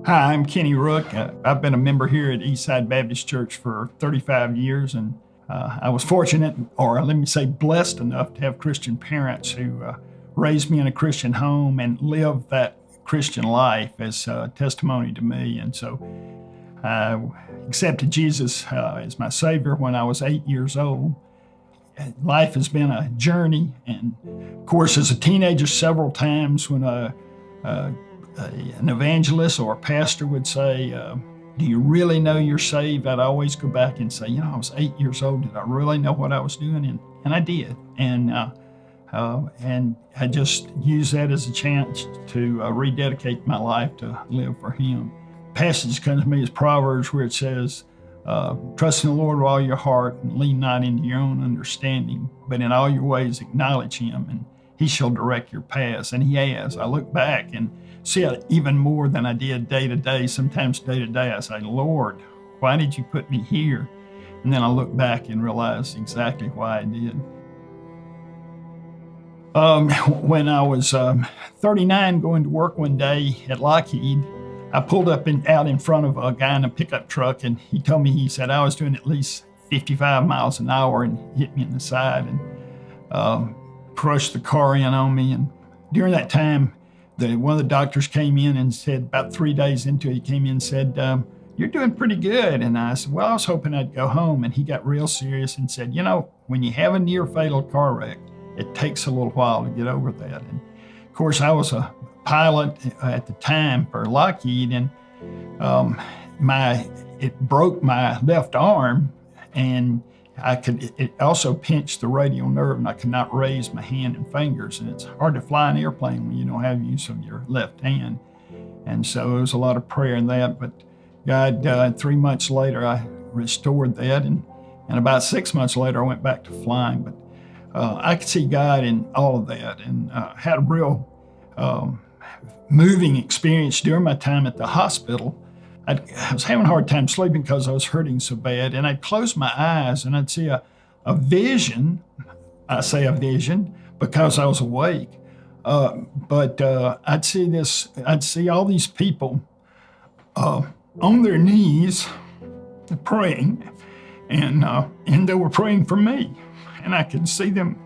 Hi, I'm Kenny Rooke. I've been a member here at Eastside Baptist Church for 35 years, and I was fortunate, or let me say blessed enough, to have Christian parents who raised me in a Christian home and lived that Christian life as a testimony to me. And so I accepted Jesus as my Savior when I was 8 years old. Life has been a journey, and of course, as a teenager, several times when an evangelist or a pastor would say, do you really know you're saved? I'd always go back and say, I was 8 years old. Did I really know what I was doing? And I did. And I just used that as a chance to rededicate my life to live for Him. Passage comes to me as Proverbs, where it says, trust in the Lord with all your heart and lean not into your own understanding, but in all your ways acknowledge Him, and He shall direct your paths. And He has. I look back and see it even more than I did day to day. Sometimes day to day I say, Lord, why did you put me here? And then I look back and realize exactly why I did. When I was 39 going to work one day at Lockheed, I pulled up out in front of a guy in a pickup truck, and he told me, he said I was doing at least 55 miles an hour, and hit me in the side and crushed the car in on me. And during that time, one of the doctors came in and said, about 3 days into it, he came in and said, you're doing pretty good. And I said, well, I was hoping I'd go home. And he got real serious and said, when you have a near fatal car wreck, it takes a little while to get over that. And of course, I was a pilot at the time for Lockheed, and it broke my left arm, and it also pinched the radial nerve, and I could not raise my hand and fingers. And it's hard to fly an airplane when you don't have use of your left hand. And so it was a lot of prayer in that. But God, 3 months later, I restored that, and about 6 months later, I went back to flying. But I could see God in all of that, and had a real moving experience during my time at the hospital. I was having a hard time sleeping because I was hurting so bad, and I'd close my eyes and I'd see a vision. I say a vision because I was awake, but I'd see all these people on their knees praying, and they were praying for me, and I could see them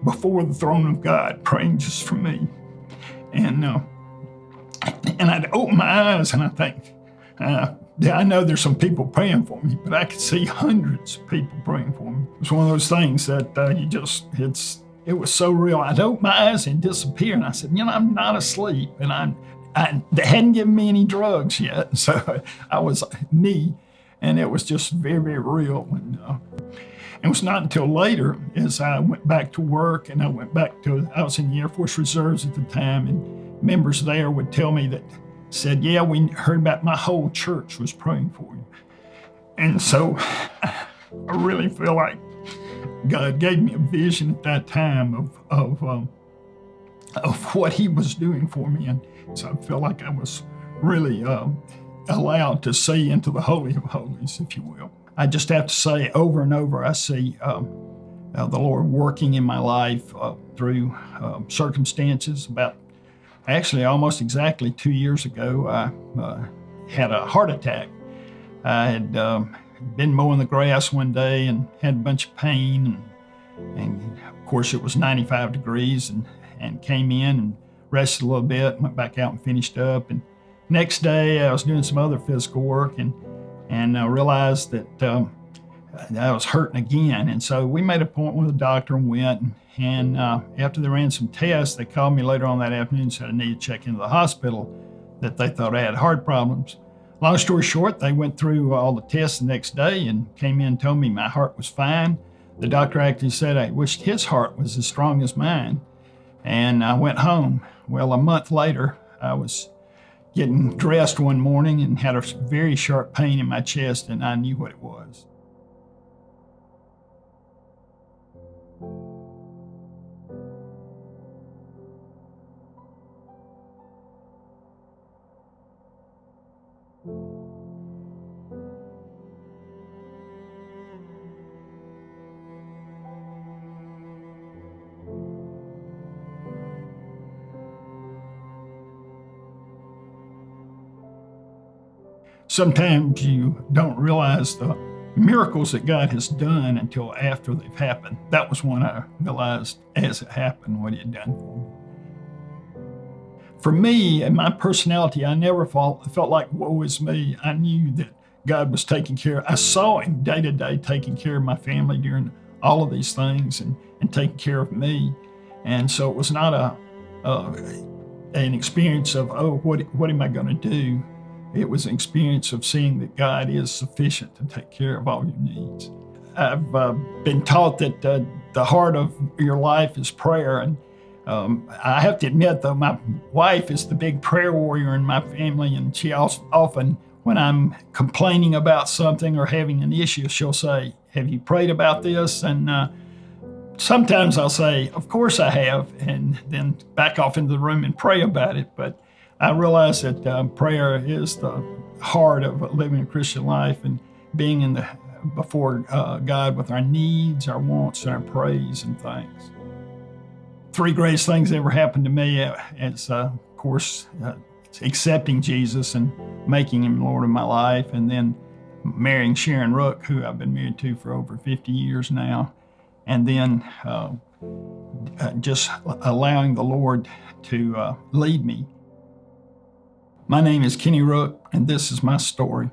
before the throne of God praying just for me. And I'd open my eyes and I think, I know there's some people praying for me, but I could see hundreds of people praying for me. It was one of those things that it was so real. I'd open my eyes and disappear, and I said, I'm not asleep, and they hadn't given me any drugs yet, so I was me, and it was just very, very real. And it was not until later, as I went back to work, and I was in the Air Force Reserves at the time, and members there would tell me said, yeah, we heard about my whole church was praying for you. And so I really feel like God gave me a vision at that time of what He was doing for me. And so I feel like I was really allowed to see into the Holy of Holies, if you will. I just have to say, over and over, I see the Lord working in my life through circumstances. Actually, almost exactly 2 years ago, I had a heart attack. I had been mowing the grass one day and had a bunch of pain, and of course it was 95 degrees, and came in and rested a little bit, went back out and finished up. And next day I was doing some other physical work, and I realized that I was hurting again. And so we made an appointment with the doctor and went. And after they ran some tests, they called me later on that afternoon and said I needed to check into the hospital, that they thought I had heart problems. Long story short, they went through all the tests the next day and came in and told me my heart was fine. The doctor actually said I wished his heart was as strong as mine. And I went home. Well, a month later, I was getting dressed one morning and had a very sharp pain in my chest, and I knew what it was. Sometimes you don't realize the miracles that God has done until after they've happened. That was when I realized as it happened what He had done for me. For me and my personality, I never felt like woe is me. I knew that God was taking care. I saw Him day to day taking care of my family during all of these things and taking care of me. And so it was not an experience of, oh, what am I going to do? It was an experience of seeing that God is sufficient to take care of all your needs. I've been taught that the heart of your life is prayer. And I have to admit, though, my wife is the big prayer warrior in my family. And she often, when I'm complaining about something or having an issue, she'll say, have you prayed about this? And sometimes I'll say, of course I have, and then back off into the room and pray about it. But I realize that prayer is the heart of living a Christian life and being before God with our needs, our wants, and our praise and thanks. Three greatest things that ever happened to me is, of course, accepting Jesus and making Him Lord of my life, and then marrying Sharon Rooke, who I've been married to for over 50 years now, and then just allowing the Lord to lead me. My name is Kenny Rooke, and this is my story.